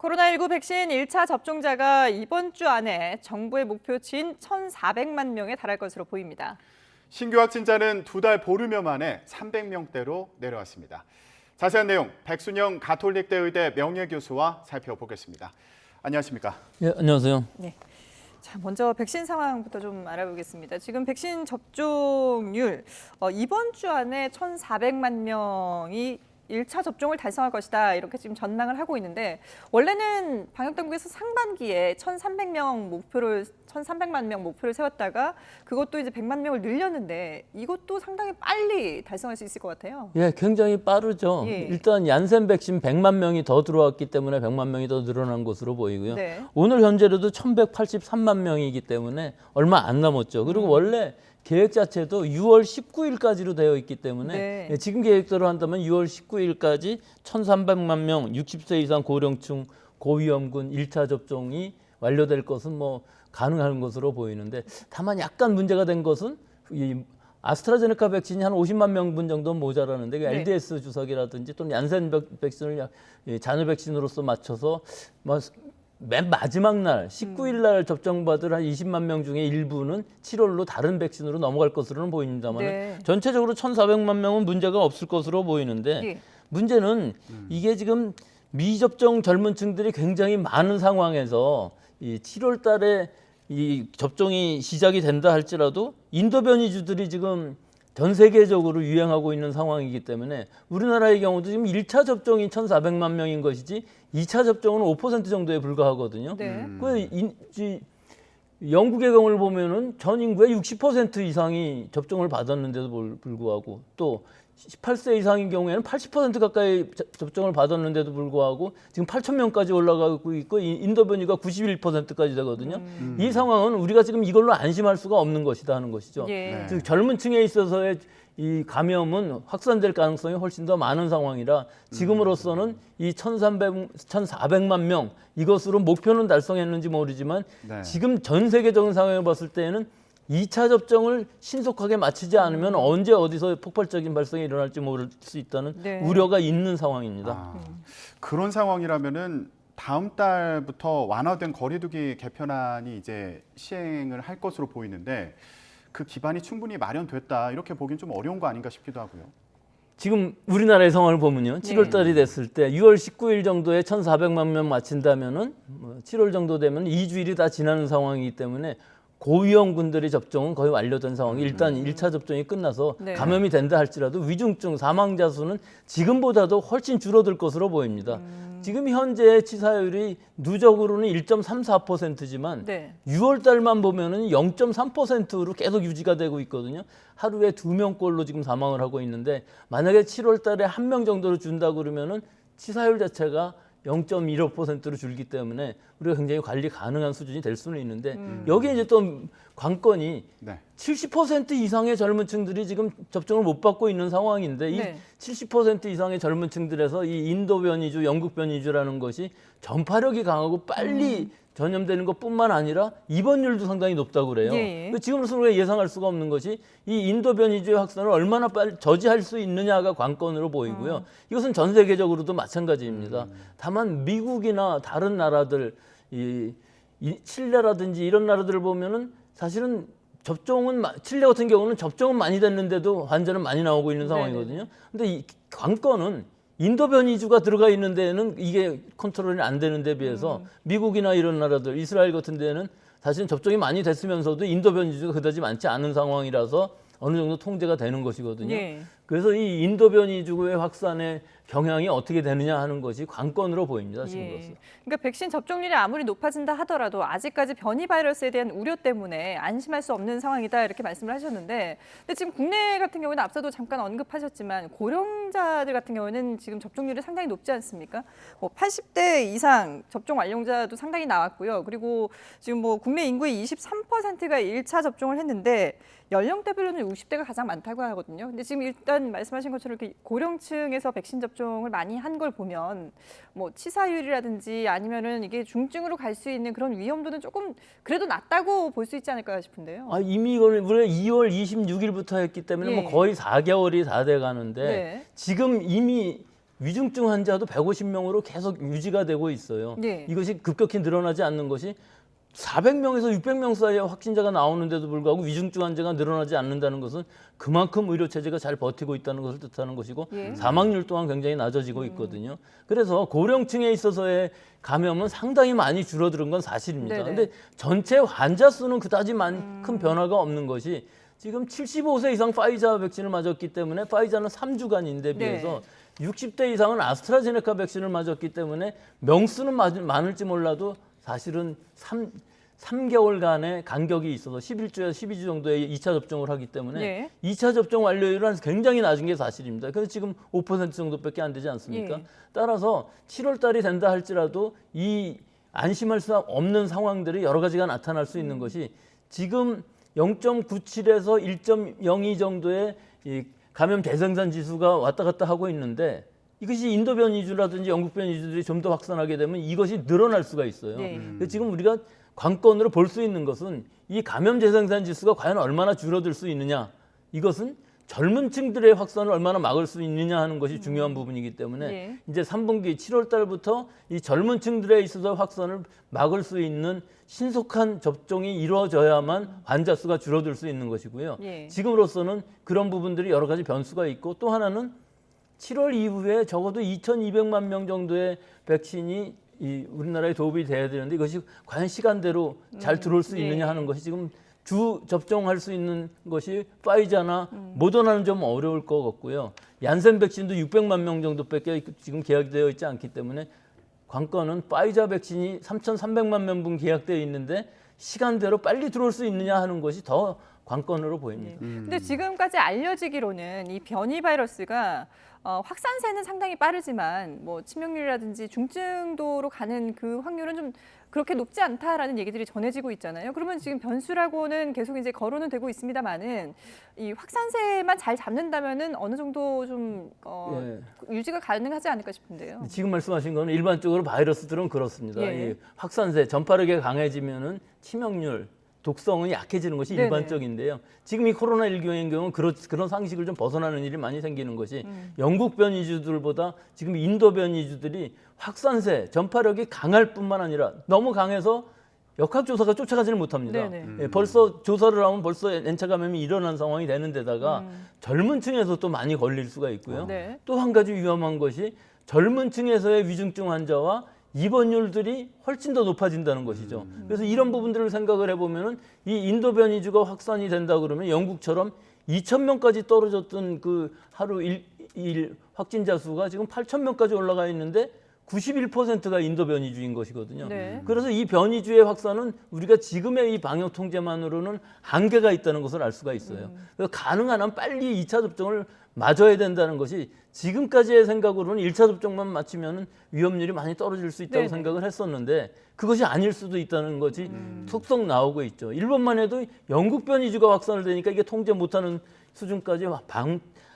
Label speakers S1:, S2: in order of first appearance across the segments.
S1: 코로나19 백신 1차 접종자가 이번 주 안에 정부의 목표치인 1,400만 명에 달할 것으로 보입니다.
S2: 신규 확진자는 2달 보름여 만에 300명대로 내려왔습니다. 자세한 내용 백순영 가톨릭대 의대 명예교수와 살펴보겠습니다. 안녕하십니까?
S3: 예, 안녕하세요.
S1: 네. 자, 먼저 백신 상황부터 좀 알아보겠습니다. 지금 백신 접종률 이번 주 안에 1,400만 명이 1차 접종을 달성할 것이다 이렇게 지금 전망을 하고 있는데 원래는 방역당국에서 상반기에 1,300만 명 목표를 세웠다가 그것도 이제 100만 명을 늘렸는데 이것도 상당히 빨리 달성할 수 있을 것 같아요.
S3: 예, 굉장히 빠르죠.
S1: 예.
S3: 일단 얀센 백신 100만 명이 더 들어왔기 때문에 100만 명이 더 늘어난 것으로 보이고요.
S1: 네.
S3: 오늘 현재로도 1,183만 명이기 때문에 얼마 안 남았죠. 그리고 원래 계획 자체도 6월 19일까지로 되어 있기 때문에
S1: 네.
S3: 예, 지금 계획대로 한다면 6월 19일까지 1,300만 명 60세 이상 고령층 고위험군 1차 접종이 완료될 것은 뭐 가능한 것으로 보이는데 다만 약간 문제가 된 것은 이 아스트라제네카 백신이 한 50만 명분 정도 모자라는데 그
S1: 네.
S3: LDS 주사기라든지 또는 얀센 백신을 잔여 백신으로서 맞춰서 맨 마지막 날 19일 날 접종받을 한 20만 명 중에 일부는 7월로 다른 백신으로 넘어갈 것으로는 보입니다만
S1: 네.
S3: 전체적으로 1,400만 명은 문제가 없을 것으로 보이는데
S1: 예.
S3: 문제는 이게 지금 미접종 젊은 층들이 굉장히 많은 상황에서 이 7월 달에 이 접종이 시작이 된다 할지라도 인도 변이주들이 지금 전 세계적으로 유행하고 있는 상황이기 때문에 우리나라의 경우도 지금 1차 접종이 1,400만 명인 것이지 2차 접종은 5% 정도에 불과하거든요.
S1: 네.
S3: 영국의 경우를 보면은 전 인구의 60% 이상이 접종을 받았는데도 불구하고 또 18세 이상인 경우에는 80% 가까이 접종을 받았는데도 불구하고 지금 8,000명까지 올라가고 있고 인도 변이가 91%까지 되거든요. 이 상황은 우리가 지금 이걸로 안심할 수가 없는 것이다 하는 것이죠.
S1: 예.
S2: 네.
S3: 즉 젊은 층에 있어서의 이 감염은 확산될 가능성이 훨씬 더 많은 상황이라 지금으로서는 이 1,400만 명 이것으로 목표는 달성했는지 모르지만
S2: 네.
S3: 지금 전 세계적인 상황을 봤을 때에는 2차 접종을 신속하게 마치지 않으면 언제 어디서 폭발적인 발생이 일어날지 모를 수 있다는
S1: 네.
S3: 우려가 있는 상황입니다.
S2: 그런 상황이라면은 다음 달부터 완화된 거리두기 개편안이 이제 시행을 할 것으로 보이는데 그 기반이 충분히 마련됐다 이렇게 보기는 좀 어려운 거 아닌가 싶기도 하고요.
S3: 지금 우리나라의 상황을 보면요. 7월 달이 됐을 때 6월 19일 정도에 1,400만 명 마친다면은 7월 정도 되면 2주일이 다 지나는 상황이기 때문에 고위험군들의 접종은 거의 완료된 상황이 일단 1차 접종이 끝나서
S1: 네.
S3: 감염이 된다 할지라도 위중증 사망자 수는 지금보다도 훨씬 줄어들 것으로 보입니다. 지금 현재 치사율이 누적으로는 1.34%지만
S1: 네.
S3: 6월 달만 보면은 0.3%로 계속 유지가 되고 있거든요. 하루에 2명꼴로 지금 사망을 하고 있는데 만약에 7월 달에 1명 정도로 준다 그러면은 치사율 자체가 0.15%로 줄기 때문에 우리가 굉장히 관리 가능한 수준이 될 수는 있는데 여기에 이제 또 관건이
S2: 네.
S3: 70% 이상의 젊은 층들이 지금 접종을 못 받고 있는 상황인데 이
S1: 네.
S3: 70% 이상의 젊은 층들에서 이 인도 변이주, 영국 변이주라는 것이 전파력이 강하고 빨리 전염되는 것뿐만 아니라 입원율도 상당히 높다고 그래요.
S1: 예.
S3: 지금으로서 우리가 예상할 수가 없는 것이 이 인도 변이주의 확산을 얼마나 빨리 저지할 수 있느냐가 관건으로 보이고요. 이것은 전 세계적으로도 마찬가지입니다. 다만 미국이나 다른 나라들, 이 칠레라든지 이런 나라들을 보면은 사실은 칠레 같은 경우는 접종은 많이 됐는데도 환자는 많이 나오고 있는 상황이거든요. 근데 이 관건은 인도 변이주가 들어가 있는 데는 이게 컨트롤이 안 되는 데 비해서 미국이나 이런 나라들, 이스라엘 같은 데는 사실은 접종이 많이 됐으면서도 인도 변이주가 그다지 많지 않은 상황이라서 어느 정도 통제가 되는 것이거든요.
S1: 예.
S3: 그래서 이 인도 변이주의 확산의 경향이 어떻게 되느냐 하는 것이 관건으로 보입니다. 지금으로서.
S1: 그러니까 백신 접종률이 아무리 높아진다 하더라도 아직까지 변이 바이러스에 대한 우려 때문에 안심할 수 없는 상황이다 이렇게 말씀을 하셨는데 근데 지금 국내 같은 경우는 앞서도 잠깐 언급하셨지만 고령자들 같은 경우는 지금 접종률이 상당히 높지 않습니까? 80대 이상 접종 완료자도 상당히 나왔고요. 그리고 지금 국내 인구의 23%가 1차 접종을 했는데 연령대별로는 60대가 가장 많다고 하거든요. 근데 지금 일단 말씀하신 것처럼 이렇게 고령층에서 백신 접종을 많이 한 걸 보면 치사율이라든지 아니면은 이게 중증으로 갈 수 있는 그런 위험도는 조금 그래도 낮다고 볼 수 있지 않을까 싶은데요.
S3: 이미 이걸 우리가 2월 26일부터 했기 때문에
S1: 예.
S3: 거의 4개월이 다 돼 가는데
S1: 네.
S3: 지금 이미 위중증 환자도 150명으로 계속 유지가 되고 있어요.
S1: 네.
S3: 이것이 급격히 늘어나지 않는 것이 400명에서 600명 사이에 확진자가 나오는데도 불구하고 위중증 환자가 늘어나지 않는다는 것은 그만큼 의료 체제가 잘 버티고 있다는 것을 뜻하는 것이고
S1: 예.
S3: 사망률 또한 굉장히 낮아지고 있거든요. 그래서 고령층에 있어서의 감염은 상당히 많이 줄어드는 건 사실입니다.
S1: 네네.
S3: 근데 전체 환자 수는 그다지 큰 변화가 없는 것이 지금 75세 이상 파이자 백신을 맞았기 때문에 파이자는 3주간인데 비해서 60대 이상은 아스트라제네카 백신을 맞았기 때문에 명수는 많을지 몰라도 사실은 3개월간의 간격이 있어서 11주에서 12주 정도의 2차 접종을 하기 때문에
S1: 네.
S3: 2차 접종 완료율은 굉장히 낮은 게 사실입니다. 그래서 지금 5% 정도밖에 안 되지 않습니까?
S1: 예.
S3: 따라서 7월 달이 된다 할지라도 이 안심할 수 없는 상황들이 여러 가지가 나타날 수 있는 것이 지금 0.97에서 1.02 정도의 이 감염 대생산 지수가 왔다 갔다 하고 있는데 이것이 인도 변이주라든지 영국 변이주들이 좀 더 확산하게 되면 이것이 늘어날 수가 있어요.
S1: 네.
S3: 근데 지금 우리가 관건으로 볼 수 있는 것은 이 감염 재생산 지수가 과연 얼마나 줄어들 수 있느냐. 이것은 젊은 층들의 확산을 얼마나 막을 수 있느냐 하는 것이 중요한 부분이기 때문에
S1: 네.
S3: 이제 3분기 7월 달부터 이 젊은 층들에 있어서 확산을 막을 수 있는 신속한 접종이 이루어져야만 환자 수가 줄어들 수 있는 것이고요.
S1: 예.
S3: 지금으로서는 그런 부분들이 여러 가지 변수가 있고 또 하나는 7월 이후에 적어도 2,200만 명 정도의 백신이 이 우리나라에 도움이 돼야 되는데 이것이 과연 시간대로 잘 들어올 수 있느냐 하는 것이 지금 주 접종할 수 있는 것이 파이자나 모더나는 좀 어려울 것 같고요. 얀센 백신도 600만 명 정도밖에 지금 계약되어 있지 않기 때문에 관건은 파이자 백신이 3,300만 명분 계약되어 있는데 시간대로 빨리 들어올 수 있느냐 하는 것이 더 관건으로 보입니다.
S1: 근데 지금까지 알려지기로는 이 변이 바이러스가 확산세는 상당히 빠르지만 뭐 치명률이라든지 중증도로 가는 그 확률은 좀 그렇게 높지 않다라는 얘기들이 전해지고 있잖아요. 그러면 지금 변수라고는 계속 이제 거론은 되고 있습니다만은 이 확산세만 잘 잡는다면은 어느 정도 좀 유지가 가능하지 않을까 싶은데요.
S3: 지금 말씀하신 거는 일반적으로 바이러스들은 그렇습니다.
S1: 예.
S3: 이 확산세, 전파력이 강해지면은 치명률, 독성은 약해지는 것이
S1: 네네.
S3: 일반적인데요. 지금 이 코로나19의 경우는 그런 상식을 좀 벗어나는 일이 많이 생기는 것이 영국 변이주들보다 지금 인도 변이주들이 확산세, 전파력이 강할 뿐만 아니라 너무 강해서 역학조사가 쫓아가지를 못합니다. 예, 벌써 조사를 하면 벌써 N차 감염이 일어난 상황이 되는 데다가 젊은 층에서 또 많이 걸릴 수가 있고요.
S1: 네.
S3: 또 한 가지 위험한 것이 젊은 층에서의 위중증 환자와 입원율들이 훨씬 더 높아진다는 것이죠. 그래서 이런 부분들을 생각을 해보면은 이 인도 변이주가 확산이 된다 그러면 영국처럼 2,000명까지 떨어졌던 그 하루 일 확진자 수가 지금 8,000명까지 올라가 있는데 91%가 인도 변이주인 것이거든요.
S1: 네.
S3: 그래서 이 변이주의 확산은 우리가 지금의 이 방역 통제만으로는 한계가 있다는 것을 알 수가 있어요. 그래서 가능한 한 빨리 2차 접종을 맞아야 된다는 것이 지금까지의 생각으로는 1차 접종만 마치면 위험률이 많이 떨어질 수 있다고
S1: 네네.
S3: 생각을 했었는데 그것이 아닐 수도 있다는 것이 속속 나오고 있죠. 일본만 해도 영국 변이주가 확산을 되니까 이게 통제 못하는 수준까지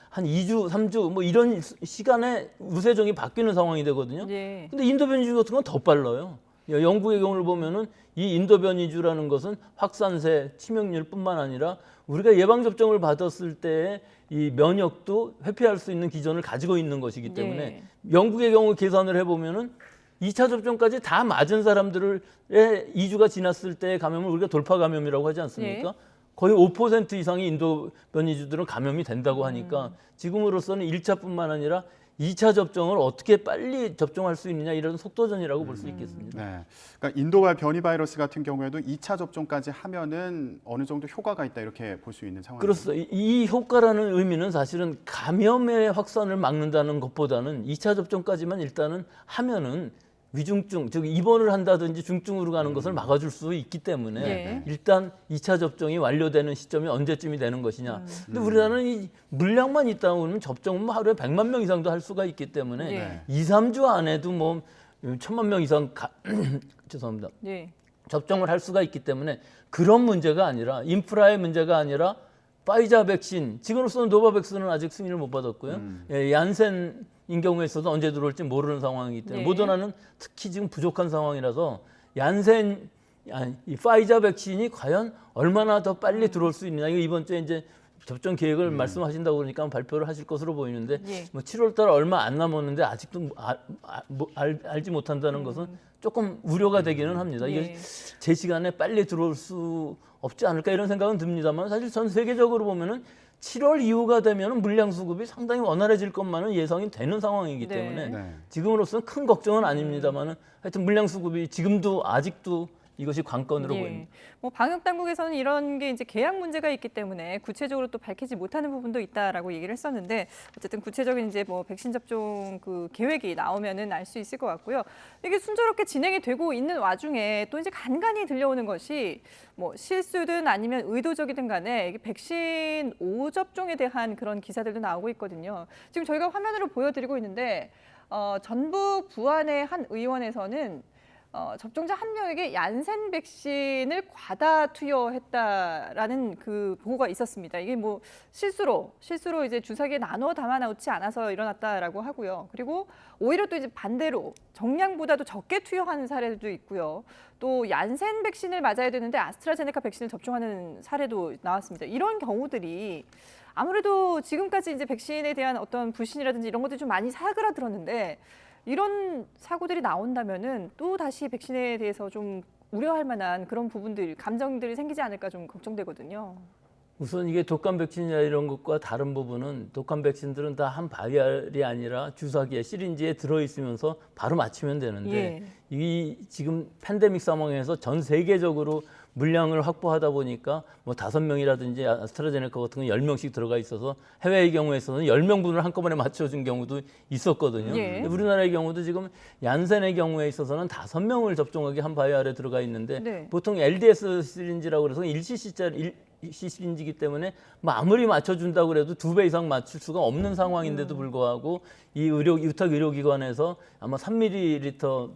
S3: 한 2주, 3주 뭐 이런 시간에 우세종이 바뀌는 상황이 되거든요.
S1: 예.
S3: 근데 인도 변이주 같은 건 더 빨라요. 영국의 경우를 보면은 이 인도 변이주라는 것은 확산세, 치명률뿐만 아니라 우리가 예방 접종을 받았을 때 이 면역도 회피할 수 있는 기전을 가지고 있는 것이기 때문에
S1: 예.
S3: 영국의 경우 계산을 해보면은 2차 접종까지 다 맞은 사람들의 2주가 지났을 때의 감염을 우리가 돌파 감염이라고 하지 않습니까?
S1: 예.
S3: 거의 5% 이상의 인도 변이주들은 감염이 된다고 하니까 지금으로서는 1차뿐만 아니라 2차 접종을 어떻게 빨리 접종할 수 있느냐 이런 속도전이라고 볼 수 있겠습니다.
S2: 네. 그러니까 인도와 변이 바이러스 같은 경우에도 2차 접종까지 하면은 어느 정도 효과가 있다 이렇게 볼 수 있는 상황입니다.
S3: 그렇습니다. 이 효과라는 의미는 사실은 감염의 확산을 막는다는 것보다는 2차 접종까지만 일단은 하면은 위중증, 즉 입원을 한다든지 중증으로 가는 것을 막아줄 수 있기 때문에
S1: 예.
S3: 일단 2차 접종이 완료되는 시점이 언제쯤이 되는 것이냐. 근데 우리나라는 이 물량만 있다고 하면 접종은 뭐 하루에 100만 명 이상도 할 수가 있기 때문에
S1: 예.
S3: 2, 3주 안에도 뭐 1,000만 명 이상 죄송합니다.
S1: 예.
S3: 접종을 할 수가 있기 때문에 그런 문제가 아니라 인프라의 문제가 아니라 파이자 백신, 지금으로서는 노바백스는 아직 승인을 못 받았고요. 예, 얀센인 경우에 있어서 언제 들어올지 모르는 상황이기 때문에
S1: 네.
S3: 모더나는 특히 지금 부족한 상황이라서 이 파이자 백신이 과연 얼마나 더 빨리 들어올 수 있느냐. 이거 이번 주에 이제 접종 계획을 말씀하신다고 그러니까 발표를 하실 것으로 보이는데
S1: 예.
S3: 뭐 7월달 얼마 안 남았는데 아직도 알지 못한다는 것은 조금 우려가 되기는 합니다.
S1: 예.
S3: 이게 제 시간에 빨리 들어올 수 없지 않을까 이런 생각은 듭니다만 사실 전 세계적으로 보면은 7월 이후가 되면 물량 수급이 상당히 원활해질 것만은 예상이 되는 상황이기
S1: 네.
S3: 때문에
S2: 네.
S3: 지금으로서는 큰 걱정은 아닙니다만은 하여튼 물량 수급이 지금도 아직도 이것이 관건으로
S1: 예.
S3: 보입니다.
S1: 뭐 방역 당국에서는 이런 게 이제 계약 문제가 있기 때문에 구체적으로 또 밝히지 못하는 부분도 있다라고 얘기를 했었는데 어쨌든 구체적인 이제 뭐 백신 접종 그 계획이 나오면은 알 수 있을 것 같고요. 이게 순조롭게 진행이 되고 있는 와중에 또 이제 간간히 들려오는 것이 뭐 실수든 아니면 의도적이든 간에 이게 백신 오접종에 대한 그런 기사들도 나오고 있거든요. 지금 저희가 화면으로 보여드리고 있는데 전북 부안의 한 의원에서는 접종자 한 명에게 얀센 백신을 과다 투여했다라는 그 보고가 있었습니다. 이게 뭐 실수로 이제 주사기에 나눠 담아 놓지 않아서 일어났다라고 하고요. 그리고 오히려 또 이제 반대로 정량보다도 적게 투여하는 사례도 있고요. 또 얀센 백신을 맞아야 되는데 아스트라제네카 백신을 접종하는 사례도 나왔습니다. 이런 경우들이 아무래도 지금까지 이제 백신에 대한 어떤 불신이라든지 이런 것들이 좀 많이 사그라들었는데 이런 사고들이 나온다면은 또 다시 백신에 대해서 좀 우려할 만한 그런 부분들, 감정들이 생기지 않을까 좀 걱정되거든요.
S3: 우선 이게 독감 백신이나 이런 것과 다른 부분은 독감 백신들은 다 한 바이알이 아니라 주사기에 시린지에 들어있으면서 바로 맞추면 되는데
S1: 예.
S3: 이 지금 팬데믹 상황에서 전 세계적으로 물량을 확보하다 보니까 뭐 5명이라든지 아스트라제네카 같은 건 10명씩 들어가 있어서 해외의 경우에 있어서는 10명분을 한꺼번에 맞춰준 경우도 있었거든요.
S1: 예.
S3: 근데 우리나라의 경우도 지금 얀센의 경우에 있어서는 5명을 접종하기 한 바이알에 들어가 있는데
S1: 네.
S3: 보통 LDS 시린지라고 그래서 1cc짜리 시린지이기 때문에 뭐 아무리 맞춰준다고 그래도 2배 이상 맞출 수가 없는 상황인데도 불구하고 이 위탁 의료기관에서 아마 3ml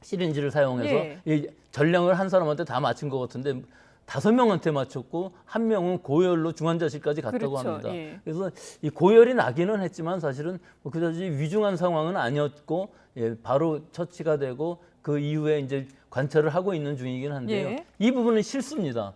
S3: 시린지를 사용해서
S1: 예.
S3: 이 전량을 한 사람한테 다 맞춘 것 같은데 5명한테 맞췄고 1명은 고열로 중환자실까지 갔다고
S1: 그렇죠.
S3: 합니다.
S1: 예.
S3: 그래서 이 고열이 나기는 했지만 사실은 뭐 그다지 위중한 상황은 아니었고 바로 처치가 되고 그 이후에 이제 관찰을 하고 있는 중이긴 한데요.
S1: 예.
S3: 이 부분은 실수입니다.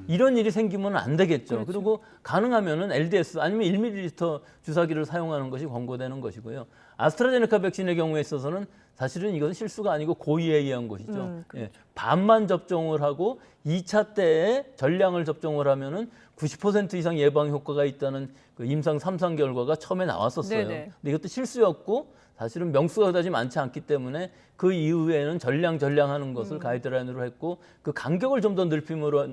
S3: 이런 일이 생기면 안 되겠죠.
S1: 그렇죠.
S3: 그리고 가능하면은 LDS 아니면 1ml 주사기를 사용하는 것이 권고되는 것이고요. 아스트라제네카 백신의 경우에 있어서는 사실은 이것은 실수가 아니고 고의에 의한 것이죠.
S1: 그렇죠.
S3: 반만 접종을 하고 2차 때에 전량을 접종을 하면은 90% 이상 예방 효과가 있다는 그 임상 3상 결과가 처음에 나왔었어요.
S1: 네네.
S3: 근데 이것도 실수였고 사실은 명수가 그다지 많지 않기 때문에 그 이후에는 전량하는 것을 가이드라인으로 했고 그 간격을 좀 더 넓힘으로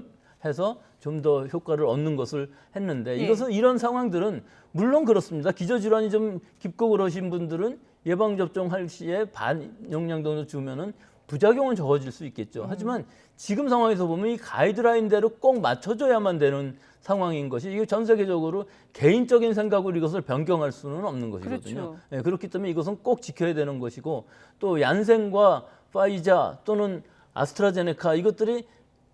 S3: 해서 좀 더 효과를 얻는 것을 했는데
S1: 예.
S3: 이것은 이런 상황들은 물론 그렇습니다. 기저질환이 좀 깊고 그러신 분들은 예방 접종할 시에 반용량 정도 주면은 부작용은 적어질 수 있겠죠. 하지만 지금 상황에서 보면 이 가이드라인대로 꼭 맞춰줘야만 되는 상황인 것이 이게 전 세계적으로 개인적인 생각으로 이것을 변경할 수는 없는 것이거든요.
S1: 그렇죠.
S3: 네, 그렇기 때문에 이것은 꼭 지켜야 되는 것이고 또 얀센과 파이자 또는 아스트라제네카 이것들이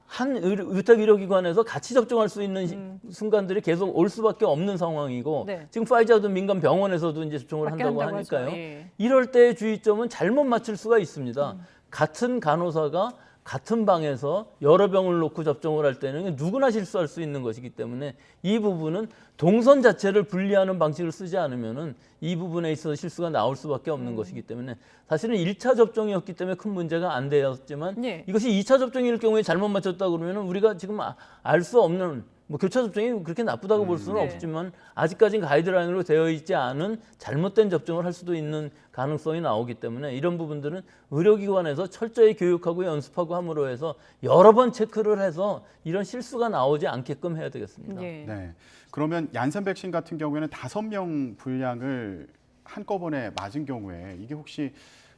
S3: 한 위탁 의료기관에서 같이 접종할 수 있는 순간들이 계속 올 수밖에 없는 상황이고
S1: 네.
S3: 지금 파이자도 민간 병원에서도 이제 접종을 한다고
S1: 하죠.
S3: 하니까요.
S1: 예.
S3: 이럴 때의 주의점은 잘못 맞출 수가 있습니다. 같은 간호사가 같은 방에서 여러 병을 놓고 접종을 할 때는 누구나 실수할 수 있는 것이기 때문에 이 부분은 동선 자체를 분리하는 방식을 쓰지 않으면은 이 부분에 있어서 실수가 나올 수밖에 없는 것이기 때문에 사실은 1차 접종이었기 때문에 큰 문제가 안 되었지만
S1: 예.
S3: 이것이 2차 접종일 경우에 잘못 맞췄다 그러면은 우리가 지금 알 수 없는 뭐 교차 접종이 그렇게 나쁘다고 볼 수는
S1: 네.
S3: 없지만 아직까지는 가이드라인으로 되어 있지 않은 잘못된 접종을 할 수도 있는 가능성이 나오기 때문에 이런 부분들은 의료기관에서 철저히 교육하고 연습하고 함으로 해서 여러 번 체크를 해서 이런 실수가 나오지 않게끔 해야 되겠습니다.
S1: 예.
S2: 네. 그러면 얀센 백신 같은 경우에는 5명 분량을 한꺼번에 맞은 경우에 이게 혹시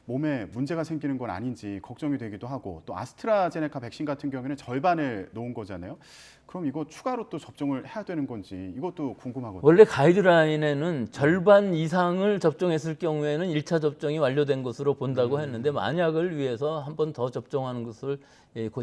S2: 몸에 문제가 생기는 건 아닌지 걱정이 되기도 하고 또 아스트라제네카 백신 같은 경우에는 절반을 놓은 거잖아요. 그럼 이거 추가로 또 접종을 해야 되는 건지 이것도 궁금하거든요.
S3: 원래 가이드라인에는 절반 이상을 접종했을 경우에는 1차 접종이 완료된 것으로 본다고 했는데 만약을 위해서 한 번 더 접종하는 것을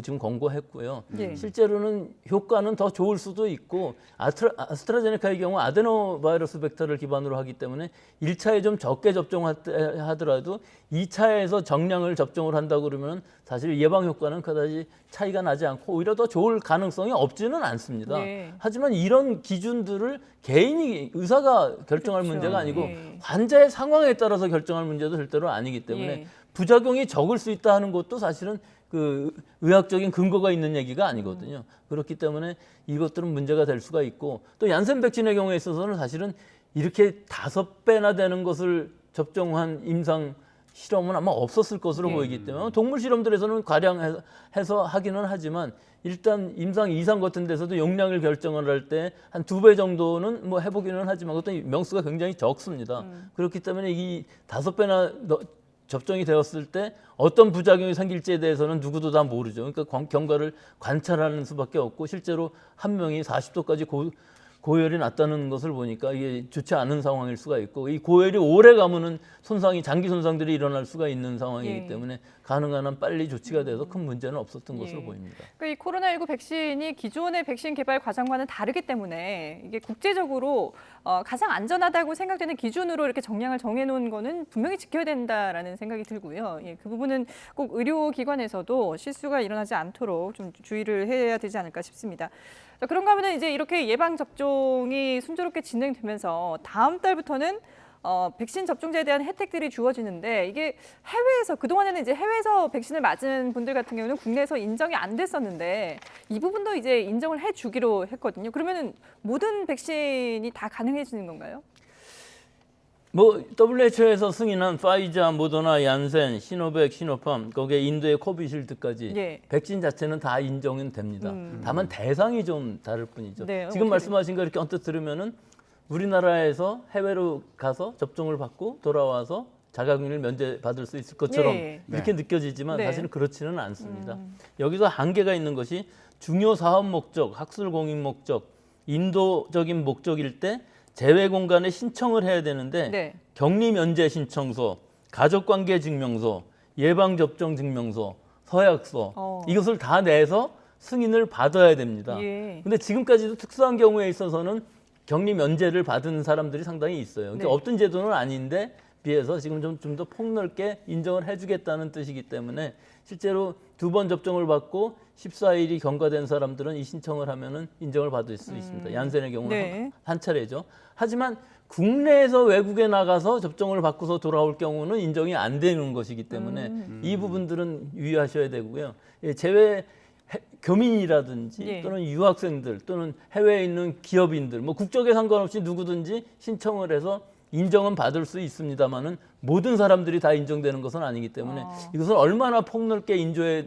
S3: 지금 권고했고요.
S1: 예.
S3: 실제로는 효과는 더 좋을 수도 있고 아스트라제네카의 경우 아데노바이러스 벡터를 기반으로 하기 때문에 1차에 좀 적게 접종하더라도 2차 2차에서 정량을 접종을 한다고 그러면 사실 예방 효과는 그다지 차이가 나지 않고 오히려 더 좋을 가능성이 없지는 않습니다.
S1: 네.
S3: 하지만 이런 기준들을 개인이 의사가 결정할
S1: 그렇죠.
S3: 문제가 아니고
S1: 예.
S3: 환자의 상황에 따라서 결정할 문제도 절대로 아니기 때문에
S1: 예.
S3: 부작용이 적을 수 있다 하는 것도 사실은 그 의학적인 근거가 있는 얘기가 아니거든요. 그렇기 때문에 이것들은 문제가 될 수가 있고 또 얀센 백신의 경우에 있어서는 사실은 이렇게 5배나 되는 것을 접종한 임상 실험은 아마 없었을 것으로
S1: 예.
S3: 보이기 때문에 동물 실험들에서는 과량해서 하기는 하지만 일단 임상 이상 같은 데서도 용량을 결정을 할 때 한 2배 정도는 뭐 해보기는 하지만 그것도 명수가 굉장히 적습니다. 그렇기 때문에 이 5배나 접종이 되었을 때 어떤 부작용이 생길지에 대해서는 누구도 다 모르죠. 그러니까 경과를 관찰하는 수밖에 없고 실제로 한 명이 40도까지 고열이 났다는 것을 보니까 이게 좋지 않은 상황일 수가 있고 이 고열이 오래 가면은 장기 손상들이 일어날 수가 있는 상황이기
S1: 예.
S3: 때문에 가능한 한 빨리 조치가 돼서 큰 문제는 없었던 것으로 보입니다.
S1: 그러니까 이 코로나19 백신이 기존의 백신 개발 과정과는 다르기 때문에 이게 국제적으로 가장 안전하다고 생각되는 기준으로 이렇게 정량을 정해놓은 거는 분명히 지켜야 된다라는 생각이 들고요. 예, 그 부분은 꼭 의료기관에서도 실수가 일어나지 않도록 좀 주의를 해야 되지 않을까 싶습니다. 자, 그런가 하면 이제 이렇게 예방 접종이 순조롭게 진행되면서 다음 달부터는 백신 접종자에 대한 혜택들이 주어지는데 이게 해외에서 그동안에는 이제 해외에서 백신을 맞은 분들 같은 경우는 국내에서 인정이 안 됐었는데 이 부분도 이제 인정을 해주기로 했거든요. 그러면은 모든 백신이 다 가능해지는 건가요?
S3: 뭐 WHO에서 승인한 파이자, 모더나, 얀센, 시노백, 시노팜, 거기에 인도의 코비실드까지
S1: 예.
S3: 백신 자체는 다 인정은 됩니다. 다만 대상이 좀 다를 뿐이죠.
S1: 네,
S3: 지금
S1: 어떻게
S3: 말씀하신 거 이렇게 언뜻 들으면은 우리나라에서 해외로 가서 접종을 받고 돌아와서 자가격리를 면제받을 수 있을 것처럼
S1: 예.
S3: 이렇게 느껴지지만
S1: 네.
S3: 사실은 그렇지는 않습니다. 여기서 한계가 있는 것이 중요 사업 목적, 학술 공익 목적, 인도적인 목적일 때 재외 공간에 신청을 해야 되는데
S1: 네.
S3: 격리 면제 신청서, 가족관계 증명서, 예방 접종 증명서, 서약서 이것을 다 내서 승인을 받아야 됩니다.
S1: 예.
S3: 근데 지금까지도 특수한 경우에 있어서는 격리 면제를 받은 사람들이 상당히 있어요. 그러니까
S1: 네.
S3: 없던 제도는 아닌데 비해서 지금 좀 더 폭넓게 인정을 해주겠다는 뜻이기 때문에 실제로 2번 접종을 받고 14일이 경과된 사람들은 이 신청을 하면은 인정을 받을 수 있습니다. 얀센의 경우는
S1: 네.
S3: 한 차례죠. 하지만 국내에서 외국에 나가서 접종을 받고서 돌아올 경우는 인정이 안 되는 것이기 때문에 이 부분들은 유의하셔야 되고요. 예, 교민이라든지
S1: 예.
S3: 또는 유학생들 또는 해외에 있는 기업인들 뭐 국적에 상관없이 누구든지 신청을 해서 인정은 받을 수 있습니다만은 모든 사람들이 다 인정되는 것은 아니기 때문에 이것은 얼마나 폭넓게 인조해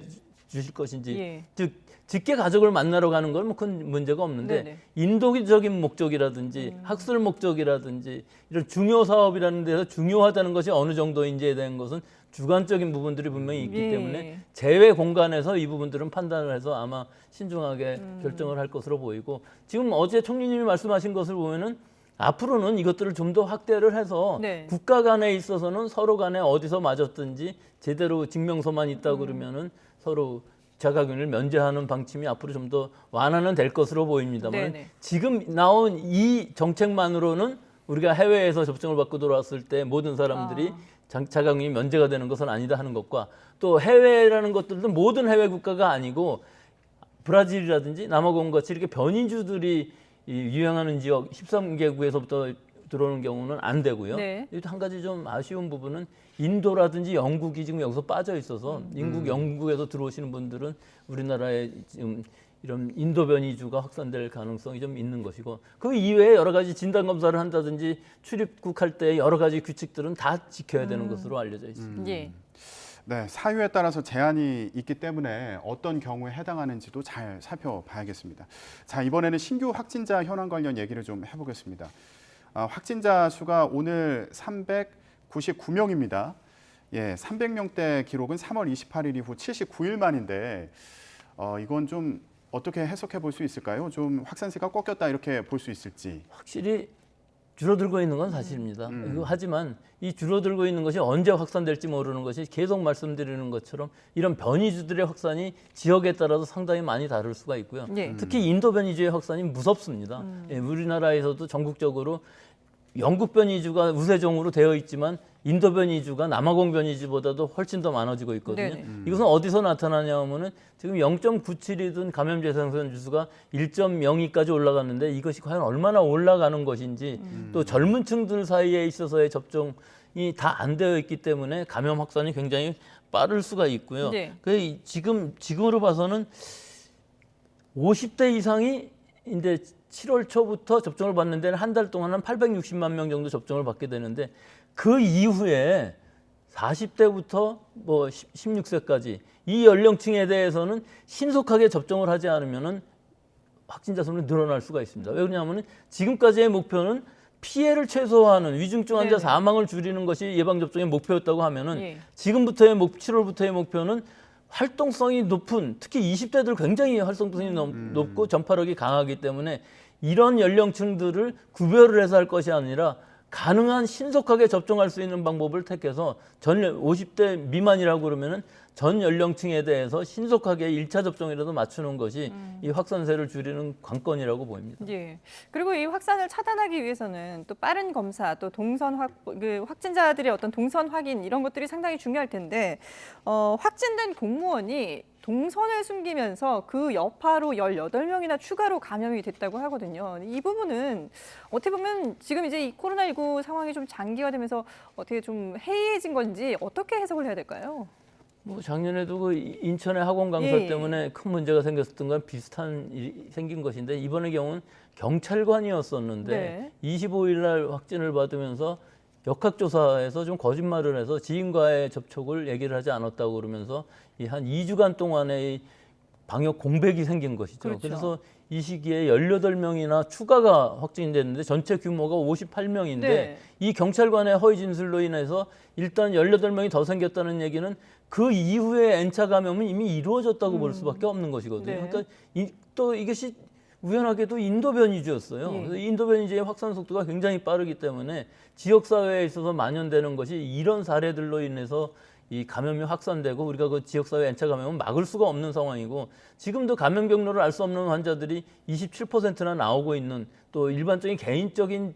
S3: 주실 것인지
S1: 예.
S3: 즉 직계 가족을 만나러 가는 건 뭐 큰 문제가 없는데
S1: 네네.
S3: 인도적인 목적이라든지 학술 목적이라든지 이런 중요 사업이라는 데서 중요하다는 것이 어느 정도인지에 대한 것은 주관적인 부분들이 분명히 있기
S1: 예.
S3: 때문에 제외 공간에서 이 부분들은 판단을 해서 아마 신중하게 결정을 할 것으로 보이고 지금 어제 총리님이 말씀하신 것을 보면은 앞으로는 이것들을 좀 더 확대를 해서
S1: 네.
S3: 국가 간에 있어서는 서로 간에 어디서 맞았든지 제대로 증명서만 있다 그러면은 서로 자가격리를 면제하는 방침이 앞으로 좀 더 완화는 될 것으로 보입니다만
S1: 네네.
S3: 지금 나온 이 정책만으로는 우리가 해외에서 접종을 받고 돌아왔을 때 모든 사람들이 자가격리 면제가 되는 것은 아니다 하는 것과 또 해외라는 것들도 모든 해외 국가가 아니고 브라질이라든지 남아공 같이 이렇게 변이주들이 유행하는 지역 13개국에서부터 들어오는 경우는 안 되고요.
S1: 네.
S3: 한 가지 좀 아쉬운 부분은 인도라든지 영국이 지금 여기서 빠져 있어서 영국에서 들어오시는 분들은 우리나라에 지금 이런 인도 변이주가 확산될 가능성이 좀 있는 것이고 그 이외에 여러 가지 진단 검사를 한다든지 출입국 할 때 여러 가지 규칙들은 다 지켜야 되는 것으로 알려져 있습니다.
S1: 예.
S2: 네, 사유에 따라서 제한이 있기 때문에 어떤 경우에 해당하는지도 잘 살펴봐야겠습니다. 자, 이번에는 신규 확진자 현황 관련 얘기를 좀 해보겠습니다. 확진자 수가 오늘 399명입니다. 예, 300명대 기록은 3월 28일 이후 79일 만인데 이건 좀 어떻게 해석해 볼 수 있을까요? 좀 확산세가 꺾였다 이렇게 볼 수 있을지.
S3: 확실히 줄어들고 있는 건 사실입니다. 하지만 이 줄어들고 있는 것이 언제 확산될지 모르는 것이 계속 말씀드리는 것처럼 이런 변이주들의 확산이 지역에 따라서 상당히 많이 다를 수가 있고요.
S1: 예.
S3: 특히 인도 변이주의 확산이 무섭습니다. 예, 우리나라에서도 전국적으로 영국 변이주가 우세종으로 되어 있지만 인도 변이주가 남아공 변이주보다도 훨씬 더 많아지고 있거든요.
S1: 네네.
S3: 이것은 어디서 나타나냐 하면은 지금 0.97이던 감염 재생산 지수가 1.02까지 올라갔는데 이것이 과연 얼마나 올라가는 것인지 또 젊은 층들 사이에 있어서의 접종이 다 안 되어 있기 때문에 감염 확산이 굉장히 빠를 수가 있고요.
S1: 네.
S3: 지금으로 봐서는 50대 이상이 이제 7월 초부터 접종을 받는 데는 한 달 동안 한 860만 명 정도 접종을 받게 되는데 그 이후에 40대부터 뭐 16세까지 이 연령층에 대해서는 신속하게 접종을 하지 않으면은 확진자 수는 늘어날 수가 있습니다. 왜 그러냐면은 지금까지의 목표는 피해를 최소화하는 위중증 환자
S1: 네네.
S3: 사망을 줄이는 것이 예방 접종의 목표였다고 하면은
S1: 예.
S3: 지금부터의 7월부터의 목표는 활동성이 높은 특히 20대들 굉장히 활동성이 높고 전파력이 강하기 때문에 이런 연령층들을 구별을 해서 할 것이 아니라 가능한 신속하게 접종할 수 있는 방법을 택해서 50대 미만이라고 그러면은 전 연령층에 대해서 신속하게 1차 접종이라도 맞추는 것이 이 확산세를 줄이는 관건이라고 보입니다.
S1: 예. 그리고 이 확산을 차단하기 위해서는 또 빠른 검사, 또 확진자들의 어떤 동선 확인 이런 것들이 상당히 중요할 텐데 확진된 공무원이 동선을 숨기면서 그 여파로 18명이나 추가로 감염이 됐다고 하거든요. 이 부분은 어떻게 보면 지금 이제 이 코로나19 상황이 좀 장기화되면서 어떻게 좀 해이해진 건지 어떻게 해석을 해야 될까요?
S3: 뭐 작년에도 그 인천의 학원 강설
S1: 예.
S3: 때문에 큰 문제가 생겼었던 건 비슷한 일이 생긴 것인데 이번의 경우는 경찰관이었었는데
S1: 네.
S3: 25일 날 확진을 받으면서 역학조사에서 좀 거짓말을 해서 지인과의 접촉을 얘기를 하지 않았다고 그러면서 이 한 2주간 동안의 방역 공백이 생긴 것이죠.
S1: 그렇죠.
S3: 그래서 이 시기에 18명이나 추가가 확진됐는데 전체 규모가 58명인데
S1: 네.
S3: 이 경찰관의 허위 진술로 인해서 일단 18명이 더 생겼다는 얘기는 그 이후에 N차 감염은 이미 이루어졌다고 볼 수밖에 없는 것이거든요.
S1: 네.
S3: 그러니까 또 이것이 우연하게도 인도 변이주였어요.
S1: 예.
S3: 그래서 인도 변이주의 확산 속도가 굉장히 빠르기 때문에 지역 사회에 있어서 만연되는 것이 이런 사례들로 인해서 이 감염이 확산되고 우리가 그 지역사회 N차 감염은 막을 수가 없는 상황이고 지금도 감염 경로를 알 수 없는 환자들이 27%나 나오고 있는 또 일반적인 개인적인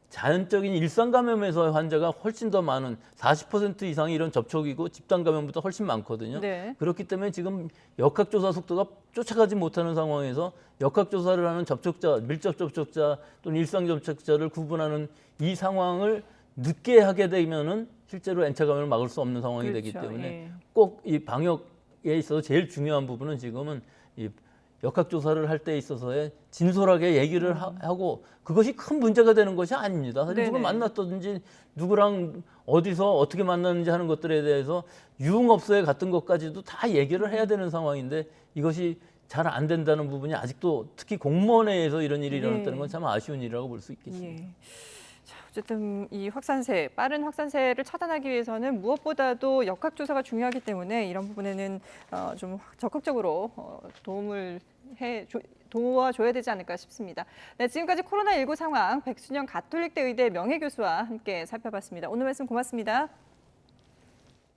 S3: 자연적인 일상 감염에서 환자가 훨씬 더 많은 40% 이상이 이런 접촉이고 집단 감염보다 훨씬 많거든요.
S1: 네.
S3: 그렇기 때문에 지금 역학조사 속도가 쫓아가지 못하는 상황에서 역학조사를 하는 접촉자, 밀접 접촉자 또는 일상 접촉자를 구분하는 이 상황을 늦게 하게 되면은 실제로 N차 감염을 막을 수 없는 상황이
S1: 그렇죠.
S3: 되기 때문에
S1: 예.
S3: 꼭 이 방역에 있어서 제일 중요한 부분은 지금은 이 역학조사를 할 때 있어서의 진솔하게 얘기를 하고 그것이 큰 문제가 되는 것이 아닙니다. 사실 누굴
S1: 네네.
S3: 만났다든지 누구랑 어디서 어떻게 만났는지 하는 것들에 대해서 유흥업소에 갔던 것까지도 다 얘기를 해야 되는 상황인데 이것이 잘 안 된다는 부분이 아직도 특히 공무원회에서 이런 일이 일어났다는 건 참 아쉬운 일이라고 볼 수 있겠습니다.
S1: 예. 자, 어쨌든 이 확산세, 빠른 확산세를 차단하기 위해서는 무엇보다도 역학조사가 중요하기 때문에 이런 부분에는 좀 적극적으로 도와줘야 되지 않을까 싶습니다. 네, 지금까지 코로나19 상황 백순영 가톨릭대 의대 명예교수와 함께 살펴봤습니다. 오늘 말씀 고맙습니다.